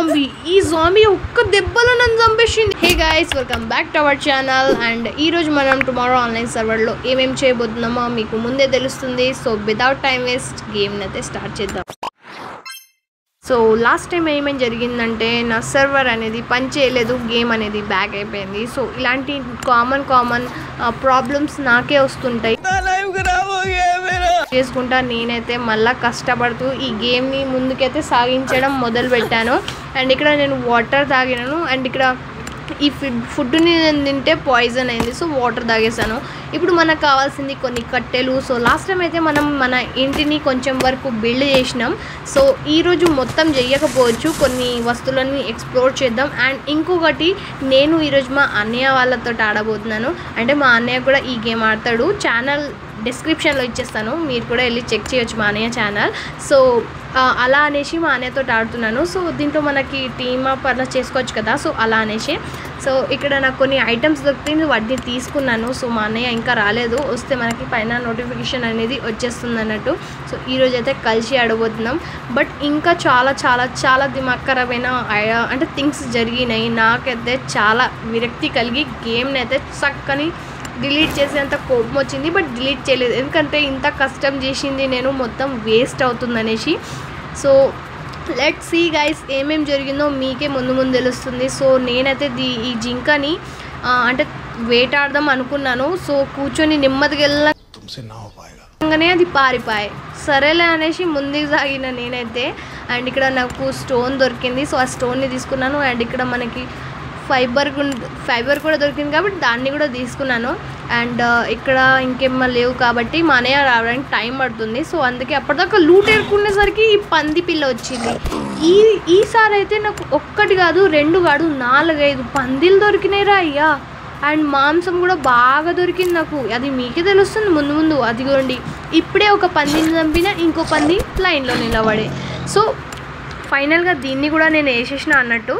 Zombie. ఈ zombie ఒక్క దెబ్బలో నన్ను చంపేసింది. Hey guys, welcome back to our channel. And ఈరోజు మనం టుమారో ఆన్లైన్ సర్వర్లో ఏమేమి చేయబోతున్నామో మీకు ముందే తెలుస్తుంది. సో వితౌట్ టైం వేస్ట్ గేమ్ని అయితే స్టార్ట్ చేద్దాం. సో లాస్ట్ టైం ఏమేమి జరిగిందంటే నా సర్వర్ అనేది పని చేయలేదు, గేమ్ అనేది బ్యాక్ అయిపోయింది. సో ఇలాంటి కామన్ ప్రాబ్లమ్స్ నాకే వస్తుంటాయి చేసుకుంటా. నేనైతే మళ్ళీ కష్టపడుతూ ఈ గేమ్ని ముందుకైతే సాగించడం మొదలు పెట్టాను. అండ్ ఇక్కడ నేను వాటర్ తాగినాను. అండ్ ఇక్కడ ఈ ఫుడ్ని నేను తింటే పాయిజన్ అయింది. సో వాటర్ తాగేసాను. ఇప్పుడు మనకు కావాల్సింది కొన్ని కట్టెలు. సో లాస్ట్ టైం అయితే మనం మన ఇంటిని కొంచెం వరకు బిల్డ్ చేసినాం. సో ఈరోజు మొత్తం చేయకపోవచ్చు, కొన్ని వస్తువులని ఎక్స్ప్లోర్ చేద్దాం. అండ్ ఇంకొకటి, నేను ఈరోజు మా అన్నయ్య వాళ్ళతో ఆడబోతున్నాను. అంటే మా అన్నయ్య కూడా ఈ గేమ్ ఆడతాడు. ఛానల్ డిస్క్రిప్షన్లో ఇచ్చేస్తాను, మీరు కూడా వెళ్ళి చెక్ చేయొచ్చు మా అన్నయ్య ఛానల్. సో అలా అనేసి మా అన్నయ్యతో ఆడుతున్నాను. సో దీంట్లో మనకి టీమ్ అప్ అలా చేసుకోవచ్చు కదా. సో అలా అనేసి సో ఇక్కడ నాకు కొన్ని ఐటమ్స్ దొరికింది, వాటిని తీసుకున్నాను. సో మా అన్నయ్య ఇంకా రాలేదు, వస్తే మనకి పైన నోటిఫికేషన్ అనేది వచ్చేస్తుంది అన్నట్టు. సో ఈరోజు అయితే కలిసి ఆడబోతున్నాం. బట్ ఇంకా చాలా దిమాక్కరమైన అంటే థింగ్స్ జరిగినాయి. నాకైతే చాలా విరక్తి కలిగి గేమ్ని అయితే చక్కని డిలీట్ చేసేంత కోపం వచ్చింది. బట్ డిలీట్ చేయలేదు, ఎందుకంటే ఇంత కష్టం చేసింది నేను మొత్తం వేస్ట్ అవుతుందనేసి. సో లెట్స్ సీ గైస్, ఏమేమి జరిగిందో మీకే ముందు తెలుస్తుంది. సో నేనైతే ఈ జింకని అంటే వేటాడదాం అనుకున్నాను. సో కూర్చొని నెమ్మదిగా వెళ్ళగానే అది పారిపోయాయి. సరేలే అనేసి ముందుకు సాగిన నేనైతే. అండ్ ఇక్కడ నాకు స్టోన్ దొరికింది. సో ఆ స్టోన్ని తీసుకున్నాను. అండ్ ఇక్కడ మనకి ఫైబర్ కూడా దొరికింది కాబట్టి దాన్ని కూడా తీసుకున్నాను. అండ్ ఇక్కడ ఇంకేమో లేవు కాబట్టి మా అన్నయ్య రావడానికి టైం పడుతుంది. సో అందుకే అప్పటిదాకా లూట్ ఏరుకునేసరికి ఈ పంది పిల్ల వచ్చింది. ఈసారి అయితే నాకు ఒక్కటి కాదు, 2 కాదు, 4-5 పందిలు దొరికినాయిరా అయ్యా. అండ్ మాంసం కూడా బాగా దొరికింది నాకు. అది మీకే తెలుస్తుంది ముందు. అదిగోండి, ఇప్పుడే ఒక పందిని చంపిన, ఇంకో పంది లైన్లో నిలబడే. సో ఫైనల్గా దీన్ని కూడా నేను వేసేసిన అన్నట్టు.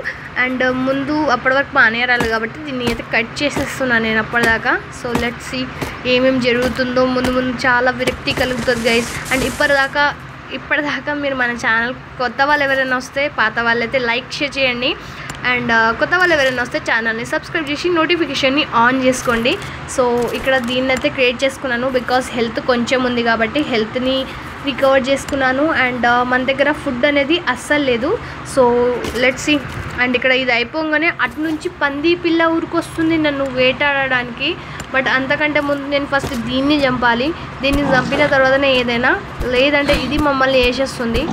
అండ్ ముందు అప్పటి వరకు మానేయాలి కాబట్టి దీన్ని అయితే కట్ చేసేస్తున్నాను నేను అప్పటిదాకా. సో లెట్స్ సీ ఏమేమి జరుగుతుందో. ముందు చాలా విరక్తి కలుగుతుంది గైస్. అండ్ ఇప్పటిదాకా మీరు మన ఛానల్ కొత్త వాళ్ళు ఎవరైనా వస్తే, పాత వాళ్ళైతే లైక్ షేర్ చేయండి. అండ్ కొత్త వాళ్ళు ఎవరైనా వస్తే ఛానల్ని సబ్స్క్రైబ్ చేసి నోటిఫికేషన్ని ఆన్ చేసుకోండి. సో ఇక్కడ దీన్ని అయితే క్రియేట్ చేసుకున్నాను, బికాస్ హెల్త్ కొంచెం ఉంది కాబట్టి హెల్త్ని రికవర్ చేసుకున్నాను. అండ్ మన దగ్గర ఫుడ్ అనేది అస్సలు లేదు. So let's see. అండ్ ఇక్కడ ఇది అయిపోగానే అటు నుంచి పంది పిల్ల ఊరికొస్తుంది నన్ను వేటాడడానికి. బట్ అంతకంటే ముందు నేను ఫస్ట్ దీన్ని చంపాలి. దీన్ని చంపిన తర్వాతనే ఏదైనా, లేదంటే ఇది మమ్మల్ని వేసేస్తుంది.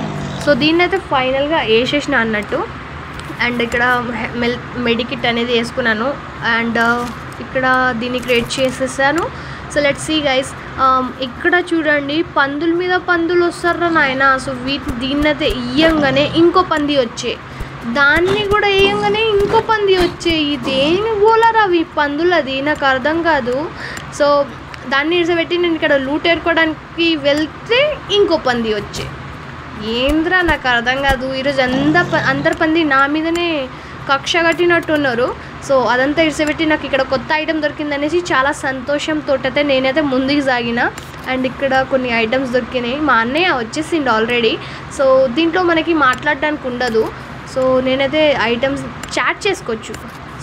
సో దీన్ని అయితే ఫైనల్గా వేసేసిన అన్నట్టు. అండ్ ఇక్కడ మెడికిట్ అనేది వేసుకున్నాను. అండ్ ఇక్కడ దీన్ని క్రియేట్ చేసేసాను. So let's see guys. ఇక్కడ చూడండి, పందుల మీద పందులు వస్తారా నాయన. సో దీన్ని అయితే ఇయ్యంగానే ఇంకో పంది వచ్చే, దాన్ని కూడా వేయంగానే ఇంకో పంది వచ్చే. ఇదేమి గోలరా అవి పందులది, నాకు అర్థం కాదు. సో దాన్ని ఇడిసబెట్టి నేను ఇక్కడ లూట్ ఏరుకోవడానికి వెళ్తే ఇంకో పంది వచ్చే. ఏంద్రా నాకు అర్థం కాదు. ఈరోజు అందరు పంది నా మీదనే కక్ష కట్టినట్టున్నారు. సో అదంతా ఇడిసబెట్టి నాకు ఇక్కడ కొత్త ఐటెం దొరికిందనేసి చాలా సంతోషంతో అయితే నేనైతే ముందుకు సాగిన. అండ్ ఇక్కడ కొన్ని ఐటమ్స్ దొరికినాయి. మా అన్నయ్య వచ్చేసిండు ఆల్రెడీ. సో దీంట్లో మనకి మాట్లాడడానికి ఉండదు. సో నేనైతే ఐటమ్స్ చాట్ చేసుకోవచ్చు.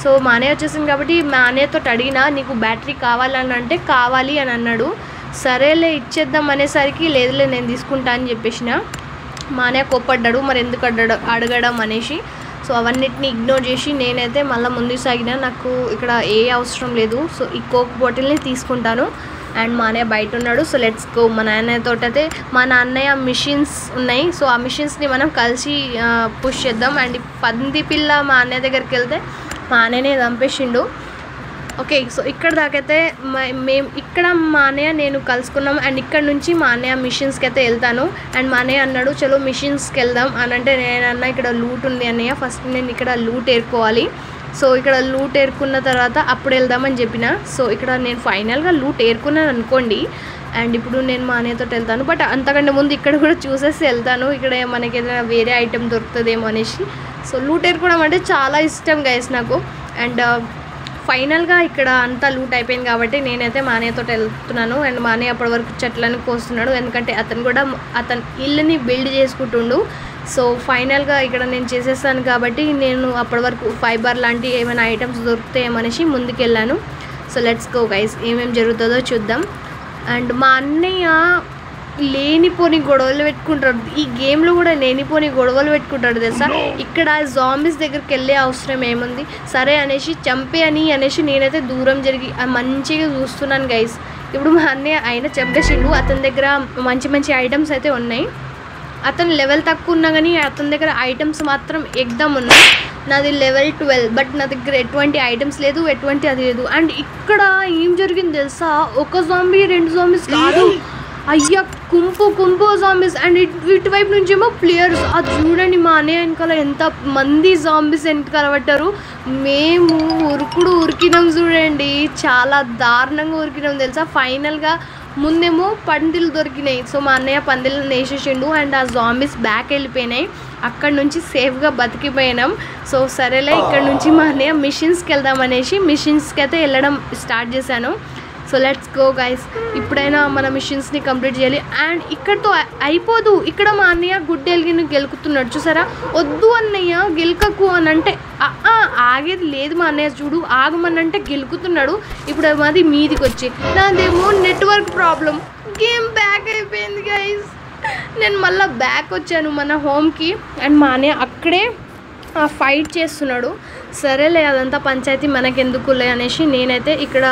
సో మా అన్నయ్య వచ్చేసింది కాబట్టి మా అన్నయ్యతో అడిగినా, నీకు బ్యాటరీ కావాలని అంటే కావాలి అని అన్నాడు. సరేలే ఇచ్చేద్దాం అనేసరికి లేదులే నేను తీసుకుంటా అని చెప్పేసిన. మా అన్నయ్య కోప్పడ్డాడు, మరి ఎందుకు అడగడం అనేసి. సో అవన్నిటిని ఇగ్నోర్ చేసి నేనైతే మళ్ళీ ముందుకు సాగిన. నాకు ఇక్కడ ఏ అవసరం లేదు. సో ఈ కోక్ బాటిల్ని తీసుకుంటాను. అండ్ మా అన్నయ్య బయట ఉన్నాడు. So let's go. మా నాన్నయ్యతో అయితే మా నాన్నయ్య మిషన్స్ ఉన్నాయి. సో ఆ మిషన్స్ని మనం కలిసి పుష్ చేద్దాం. అండ్ పంది పిల్ల మా అన్నయ్య దగ్గరికి వెళ్తే మా అన్నయ్యనే చంపేసిండు. ఓకే, సో ఇక్కడ దాకైతే ఇక్కడ మా అన్నయ్య నేను కలుసుకున్నాం. అండ్ ఇక్కడ నుంచి మా అన్నయ్య మిషన్స్కి అయితే వెళ్తాను. అండ్ మా అన్నయ్య అన్నాడు చలో మిషన్స్కి వెళ్దాం అని అంటే నేనన్నా ఇక్కడ లూట్ ఉంది అన్నయ్య, ఫస్ట్ నేను ఇక్కడ లూట్ ఏరుకోవాలి. సో ఇక్కడ లూట్ ఏరుకున్న తర్వాత అప్పుడు వెళ్దామని చెప్పిన. సో ఇక్కడ నేను ఫైనల్గా లూట్ ఏరుకున్నాను అనుకోండి. అండ్ ఇప్పుడు నేను మా అన్నయ్యతో వెళ్తాను. బట్ అంతకంటే ముందు ఇక్కడ కూడా చూసేసి వెళ్తాను, ఇక్కడ మనకి ఏదైనా వేరే ఐటెం దొరుకుతుందేమో అనేసి. సో లూట్ ఏరుకోవడం అంటే చాలా ఇష్టం గైస్ నాకు. అండ్ ఫైనల్గా ఇక్కడ అంతా లూట్ అయిపోయింది కాబట్టి నేనైతే మా అన్నయ్యతో వెళ్తున్నాను. అండ్ మా అన్నయ్య అప్పటి వరకు చెట్లను కోస్తున్నాడు, ఎందుకంటే అతను ఇల్లుని బిల్డ్ చేసుకుంటుండు. సో ఫైనల్గా ఇక్కడ నేను చేసేస్తాను కాబట్టి నేను అప్పటి వరకు ఫైబర్ లాంటి ఏమైనా ఐటమ్స్ దొరుకుతాయేమనేసి ముందుకెళ్ళాను. సో లెట్స్ గో గైస్, ఏమేమి జరుగుతుందో చూద్దాం. అండ్ మా అన్నయ్య లేనిపోని గొడవలు పెట్టుకుంటాడు, ఈ గేమ్లో కూడా లేనిపోని గొడవలు పెట్టుకుంటాడు తెలుసా. ఇక్కడ జాంబీస్ దగ్గరికి వెళ్ళే అవసరం ఏముంది, సరే అనేసి చంపే అనేసి నేనైతే దూరం జరిగి మంచిగా చూస్తున్నాను గైస్. ఇప్పుడు మా అన్నయ్య ఆయన చంపేసిండు, అతని దగ్గర మంచి మంచి ఐటమ్స్ అయితే ఉన్నాయి. అతను లెవెల్ తక్కువ ఉన్నా కానీ అతని దగ్గర ఐటమ్స్ మాత్రం ఎగ్దమ్ ఉన్నాయి. నాది లెవెల్ 12, బట్ నా దగ్గర ఎటువంటి ఐటమ్స్ లేదు, ఎటువంటి అది లేదు. అండ్ ఇక్కడ ఏం జరిగింది తెలుసా, ఒక జాంబీ 2 జాంబీస్ కాదు, అయ్యా కుంపు జాంబీస్. అండ్ ఇటువైపు నుంచి ఏమో ప్లేయర్స్. అది చూడండి, మా అన్నయ్య వెనకాల ఎంత మంది జాంబీస్ వెనకాల పట్టారు. మేము ఉరికినాం చూడండి, చాలా దారుణంగా ఉరికినాం తెలుసా. ఫైనల్గా ముందేమో పందిలు దొరికినాయి, సో మా అన్నయ్య పందిలను వేసేసిండు అండ్ ఆ జాంబీస్ బ్యాక్ వెళ్ళిపోయినాయి. అక్కడ నుంచి సేఫ్గా బతికిపోయినాం. సో సరేలే, ఇక్కడ నుంచి మా అన్నయ్య మిషన్స్కి వెళ్దాం అనేసి మిషన్స్కి అయితే వెళ్ళడం స్టార్ట్ చేశాను. సో లెట్స్ గో గైస్, ఇప్పుడైనా మన మిషన్స్ని కంప్లీట్ చేయాలి. అండ్ ఇక్కడతో అయిపోదు, ఇక్కడ మా అన్నయ్య గుడ్డెలిగిన గెలుకుతున్నాడు చూసారా. వద్దు అన్నయ్య గెలకకు అని అంటే ఆగేది లేదు. మా అన్నయ్య చూడు ఆగమనంటే గెలుకుతున్నాడు. ఇప్పుడు అది మీదికి వచ్చి నాదేమో నెట్వర్క్ ప్రాబ్లం, గేమ్ బ్యాక్ అయిపోయింది గైస్. నేను మళ్ళీ బ్యాక్ వచ్చాను మన హోమ్కి అండ్ మా అన్నయ్య అక్కడే ఫైట్ చేస్తున్నాడు. సరేలే అదంతా పంచాయతీ మనకెందుకులే అనేసి నేనైతే ఇక్కడ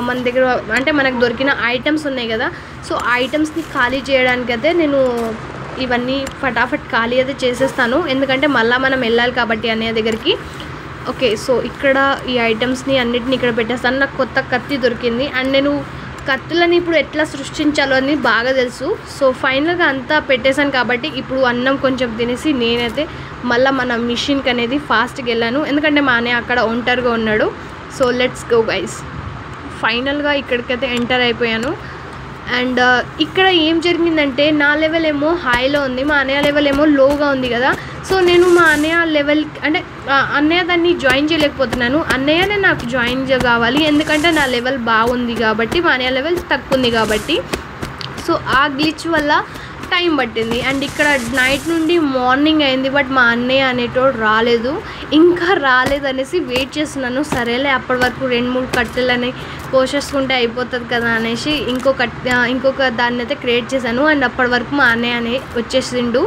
మన దగ్గర అంటే మనకు దొరికిన ఐటమ్స్ ఉన్నాయి కదా, సో ఐటమ్స్ని ఖాళీ చేయడానికైతే నేను ఇవన్నీ ఫటాఫట్ ఖాళీ అయితే చేసేస్తాను, ఎందుకంటే మళ్ళీ మనం వెళ్ళాలి కాబట్టి అన్నయ్య దగ్గరికి. ఓకే, సో ఇక్కడ ఈ ఐటమ్స్ని అన్నిటిని ఇక్కడ పెట్టేస్తాను. నాకు కొత్త కత్తి దొరికింది అండ్ నేను కత్తులని ఇప్పుడు ఎట్లా సృష్టించాలో అని బాగా తెలుసు. సో ఫైనల్గా అంతా పెట్టేశాను కాబట్టి ఇప్పుడు అన్నం కొంచెం తినేసి నేనైతే మళ్ళీ మన మిషన్కి అనేది ఫాస్ట్గా వెళ్ళాను, ఎందుకంటే మా అన్నయ్య అక్కడ ఒంటరిగా ఉన్నాడు. సో లెట్స్ గో గైస్, ఫైనల్గా ఇక్కడికైతే ఎంటర్ అయిపోయాను. అండ్ ఇక్కడ ఏం జరిగిందంటే నా లెవెల్ ఏమో హైలో ఉంది, మా అన్నయ్య లెవెల్ ఏమో లోగా ఉంది కదా. సో నేను మా అన్నయ్య లెవెల్ అంటే అన్నయ్య దాన్ని జాయిన్ చేయలేకపోతున్నాను, అన్నయ్యనే నాకు జాయిన్ కావాలి, ఎందుకంటే నా లెవెల్ బాగుంది కాబట్టి, మా అన్నయ్య లెవెల్ తక్కువ ఉంది కాబట్టి. సో ఆ గ్లిచ్ వల్ల టైం పట్టింది. అండ్ ఇక్కడ నైట్ నుండి మార్నింగ్ అయింది, బట్ మా అన్నయ్య అనేటోడు రాలేదు, ఇంకా రాలేదనేసి వెయిట్ చేస్తున్నాను. సరేలే అప్పటి వరకు 2-3 కట్టెలని కోసేసుకుంటే అయిపోతుంది కదా అనేసి ఇంకొక దాన్ని అయితే క్రియేట్ చేశాను. అండ్ అప్పటి వరకు మా అన్నయ్య అనే వచ్చేసిండు.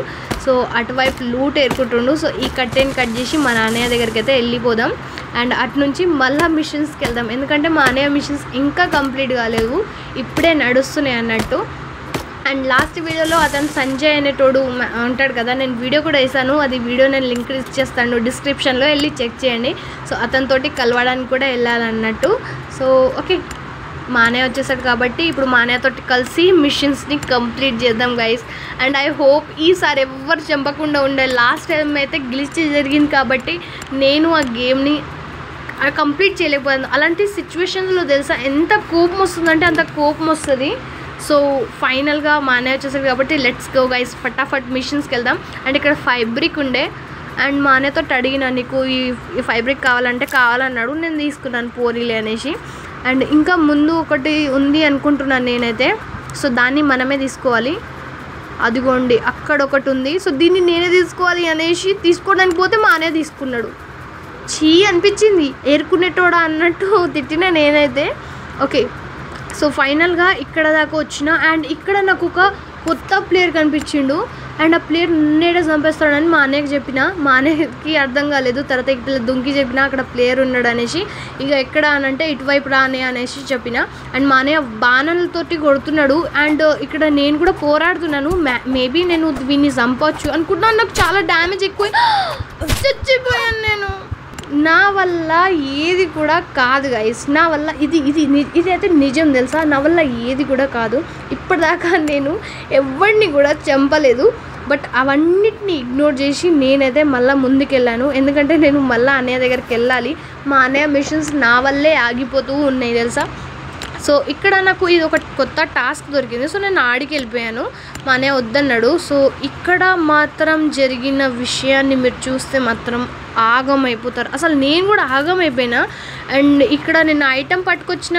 సో అటువైపు లూట్ ఏరుకుంటుండు. సో ఈ కట్టెని కట్ చేసి మా అన్నయ్య దగ్గరికి అయితే వెళ్ళిపోదాం అండ్ అటు నుంచి మళ్ళీ మిషన్స్కి వెళ్దాం, ఎందుకంటే మా అన్నయ్య మిషన్స్ ఇంకా కంప్లీట్ కాలేవు, ఇప్పుడే నడుస్తున్నాయి అన్నట్టు. అండ్ లాస్ట్ వీడియోలో అతను సంజయ్ అనేటోడు ఉంటాడు కదా, నేను వీడియో కూడా వేసాను, అది వీడియో నేను లింక్ ఇచ్చేస్తాను డిస్క్రిప్షన్లో, వెళ్ళి చెక్ చేయండి. సో అతనితోటి కలవడానికి కూడా వెళ్ళాలన్నట్టు. సో ఓకే, మా అన్నయ్య వచ్చేసాడు కాబట్టి ఇప్పుడు మా అన్నయ్యతోటి కలిసి మిషన్స్ని కంప్లీట్ చేద్దాం గైస్. అండ్ ఐ హోప్ ఈసారి ఎవ్వరు చంపకుండా ఉండే. లాస్ట్ టైం అయితే గ్లిచ్ జరిగింది కాబట్టి నేను ఆ గేమ్ని కంప్లీట్ చేయలేకపోయాను. అలాంటి సిచ్యువేషన్స్లో తెలుసా ఎంత కోపం వస్తుందంటే అంత కోపం వస్తుంది. సో ఫైనల్గా మా అన్నయ్య వచ్చేసారు కాబట్టి లెట్స్ గో గైస్, ఫటాఫట్ మిషన్స్కి వెళ్దాం. అండ్ ఇక్కడ ఫైబ్రిక్ ఉండే అండ్ మా అన్నయ్యతో అడిగిన, నీకు ఈ ఫైబ్రిక్ కావాలన్నాడు, నేను తీసుకున్నాను పోరీలే అనేసి. అండ్ ఇంకా ముందు ఒకటి ఉంది అనుకుంటున్నాను నేనైతే, సో దాన్ని మనమే తీసుకోవాలి. అదిగోండి అక్కడ ఒకటి ఉంది, సో దీన్ని నేనే తీసుకోవాలి అనేసి తీసుకోవడానికి పోతే మా అన్నయ్య తీసుకున్నాడు. చీ అనిపించింది, ఏరుకునేటోడా అన్నట్టు తిట్టిన నేనైతే. ఓకే, సో ఫైనల్గా ఇక్కడ దాకా వచ్చిన అండ్ ఇక్కడ నాకు ఒక కొత్త ప్లేయర్ కనిపించిండు అండ్ ఆ ప్లేయర్ నేడే చంపేస్తాడని మా అన్నయ్యకి చెప్పిన, మా అన్నయ్యకి అర్థం కాలేదు. తర్వాత ఇట్లా దుంకి చెప్పిన అక్కడ ప్లేయర్ ఉన్నాడు అనేసి, ఇక ఎక్కడ అనంటే ఇటువైపు రానే అనేసి చెప్పిన. అండ్ మా అన్నయ్య బాణాలతోటి కొడుతున్నాడు అండ్ ఇక్కడ నేను కూడా పోరాడుతున్నాను, మేబీ నేను వీన్ని చంపవచ్చు అనుకుంటున్నాను. నాకు చాలా డ్యామేజ్ ఎక్కువ, చచ్చిపోయాను నేను. నా వల్ల ఏది కూడా కాదు గైస్, నా వల్ల ఇది అయితే నిజం తెలుసా, నా వల్ల ఏది కూడా కాదు. ఇప్పటిదాకా నేను ఎవరిని కూడా చంపలేదు, బట్ అవన్నిటిని ఇగ్నోర్ చేసి నేనైతే మళ్ళీ ముందుకెళ్ళాను, ఎందుకంటే నేను మళ్ళీ అన్నయ్య దగ్గరికి వెళ్ళాలి. మా అన్నయ్య మిషన్స్ నా వల్లే ఆగిపోతూ ఉన్నాయి తెలుసా. సో ఇక్కడ నాకు ఇది ఒక కొత్త టాస్క్ దొరికింది. సో నేను ఆడికి వెళ్ళిపోయాను, మా అన్నయ్య వద్దన్నాడు. సో ఇక్కడ మాత్రం జరిగిన విషయాన్ని మీరు చూస్తే మాత్రం ఆగమైపోతారు. అసలు నేను కూడా ఆగమైపోయినా. అండ్ ఇక్కడ నేను ఐటెం పట్టుకొచ్చిన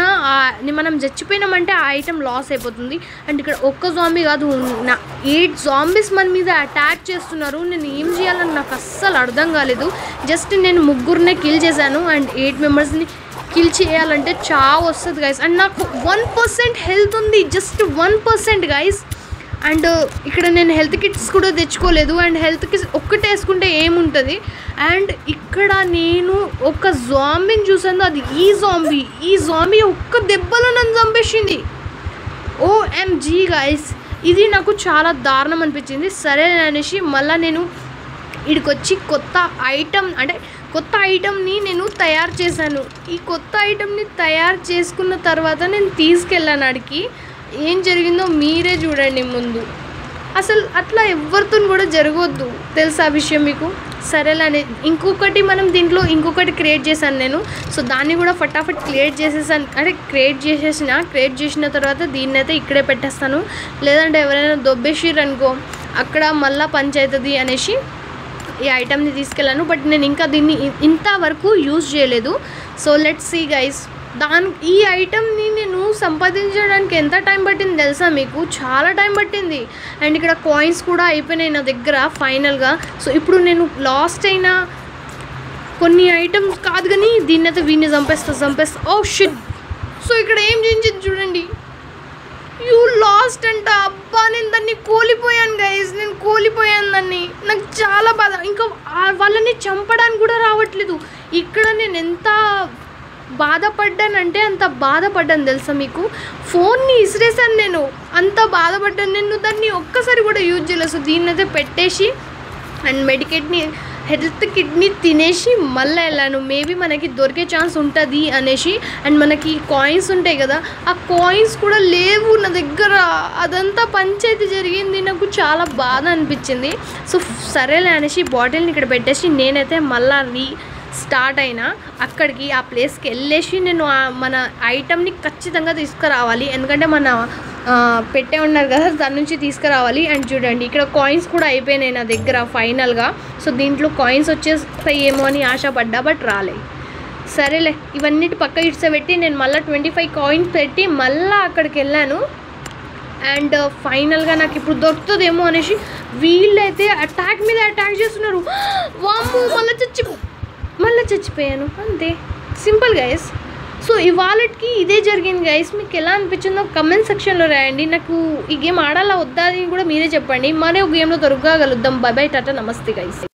మనం చచ్చిపోయినామంటే ఆ ఐటెం లాస్ అయిపోతుంది. అండ్ ఇక్కడ ఒక్క జాంబీ కాదు, 8 జాంబీస్ మన మీద అటాక్ చేస్తున్నారు. నేను ఏం చేయాలని నాకు అస్సలు అర్థం కాలేదు. జస్ట్ నేను 3 కిల్ చేశాను అండ్ 8 మెంబర్స్ని కిల్ చేయాలంటే చావు వస్తుంది గైస్. అండ్ నాకు 1% హెల్త్ ఉంది, జస్ట్ 1% గైస్. అండ్ ఇక్కడ నేను హెల్త్ కిట్స్ కూడా తెచ్చుకోలేదు. అండ్ హెల్త్ కిట్స్ ఒక్కటే వేసుకుంటే ఏముంటుంది. అండ్ ఇక్కడ నేను ఒక జాంబీని చూసాను, అది ఈ జాంబీ ఒక్క దెబ్బలో నన్ను చంపేసింది. OMG గైస్, ఇది నాకు చాలా దారుణం అనిపించింది. సరే అనేసి మళ్ళీ నేను ఇక్కడికొచ్చి కొత్త ఐటమ్ని నేను తయారు చేశాను. ఈ కొత్త ఐటమ్ని తయారు చేసుకున్న తర్వాత నేను తీసుకెళ్ళాను ఆడికి. ఏం జరిగిందో మీరే చూడండి ముందు. అసలు అట్లా ఎవరితో కూడా జరగవద్దు, తెలుసా ఆ విషయం మీకు? సరేలే, ఇంకొకటి మనం దీంట్లో ఇంకొకటి క్రియేట్ చేశాను నేను. సో దాన్ని కూడా ఫటాఫట్ క్రియేట్ చేసిన తర్వాత దీన్ని అయితే ఇక్కడే పెట్టేస్తాను. లేదంటే ఎవరైనా దొబ్బేసిర్రు అనుకో అక్కడ మళ్ళీ పంచాయతీ అనేసి ఈ ఐటమ్ని తీసుకెళ్ళాను. బట్ నేను ఇంకా దీన్ని ఇంతవరకు యూజ్ చేయలేదు. So let's see guys. ఈ ఐటమ్ని నేను సంపాదించడానికి ఎంత టైం పట్టింది తెలుసా మీకు? చాలా టైం పట్టింది. అండ్ ఇక్కడ కాయిన్స్ కూడా అయిపోయినాయి నా దగ్గర ఫైనల్గా. సో ఇప్పుడు నేను లాస్ట్ అయిన కొన్ని ఐటమ్స్ కాదు కానీ దీన్ని అయితే వీడిని చంపేస్తా. Oh shit. సో ఇక్కడ ఏం చేయించింది చూడండి, యూ లాస్ట్ అంట. అబ్బా, నేను దాన్ని కోల్పోయాను గైస్, దాన్ని. నాకు చాలా బాధ. ఇంకా వాళ్ళని చంపడానికి కూడా రావట్లేదు. ఇక్కడ నేను ఎంత బాధపడ్డానంటే అంత బాధపడ్డాను తెలుసా మీకు? ఫోన్ని ఇసిరేసాను నేను, అంత బాధపడ్డాను. నేను దాన్ని ఒక్కసారి కూడా యూజ్ చేయలేదు. సో దీన్ని అయితే పెట్టేసి అండ్ హెల్త్ కిట్ని తినేసి మళ్ళీ వెళ్ళాను. మేబీ మనకి దొరికే ఛాన్స్ ఉంటుంది అనేసి. అండ్ మనకి కాయిన్స్ ఉంటాయి కదా, ఆ కాయిన్స్ కూడా లేవు నా దగ్గర. అదంతా పంచాయతీ జరిగింది, నాకు చాలా బాధ అనిపించింది. సో సరేలే అనేసి బాటిల్ని ఇక్కడ పెట్టేసి నేనైతే మళ్ళీ స్టార్ట్ అయినా అక్కడికి, ఆ ప్లేస్కి వెళ్ళేసి నేను మన ఐటమ్ని ఖచ్చితంగా తీసుకురావాలి. ఎందుకంటే మన పెట్టే ఉన్నారు కదా దాని నుంచి తీసుకురావాలి. అండ్ చూడండి ఇక్కడ కాయిన్స్ కూడా అయిపోయినాయి నా దగ్గర ఫైనల్గా. సో దీంట్లో కాయిన్స్ వచ్చేస్తాయేమో అని ఆశపడ్డా, బట్ రాలే. సరేలే, ఇవన్నిటి పక్క ఇడ్సబెట్టి నేను మళ్ళీ 25 కాయిన్స్ పెట్టి మళ్ళీ అక్కడికి వెళ్ళాను. అండ్ ఫైనల్గా నాకు ఇప్పుడు దొరుకుతుందేమో అనేసి వీళ్ళైతే అటాక్ మీద అటాక్ చేస్తున్నారు. వామ్మో, మళ్ళీ చచ్చిపోయాను. అంతే, సింపుల్ గైస్. సో ఇవాళకి ఇదే జరిగింది గైస్. మీకు ఎలా అనిపించిందో కమెంట్ సెక్షన్లో రాయండి. నాకు ఈ గేమ్ ఆడాలా వద్దా అని కూడా మీరే చెప్పండి. మరో గేమ్లో త్వరగా కలుద్దాం. బై బై, టాటా, నమస్తే గైస్.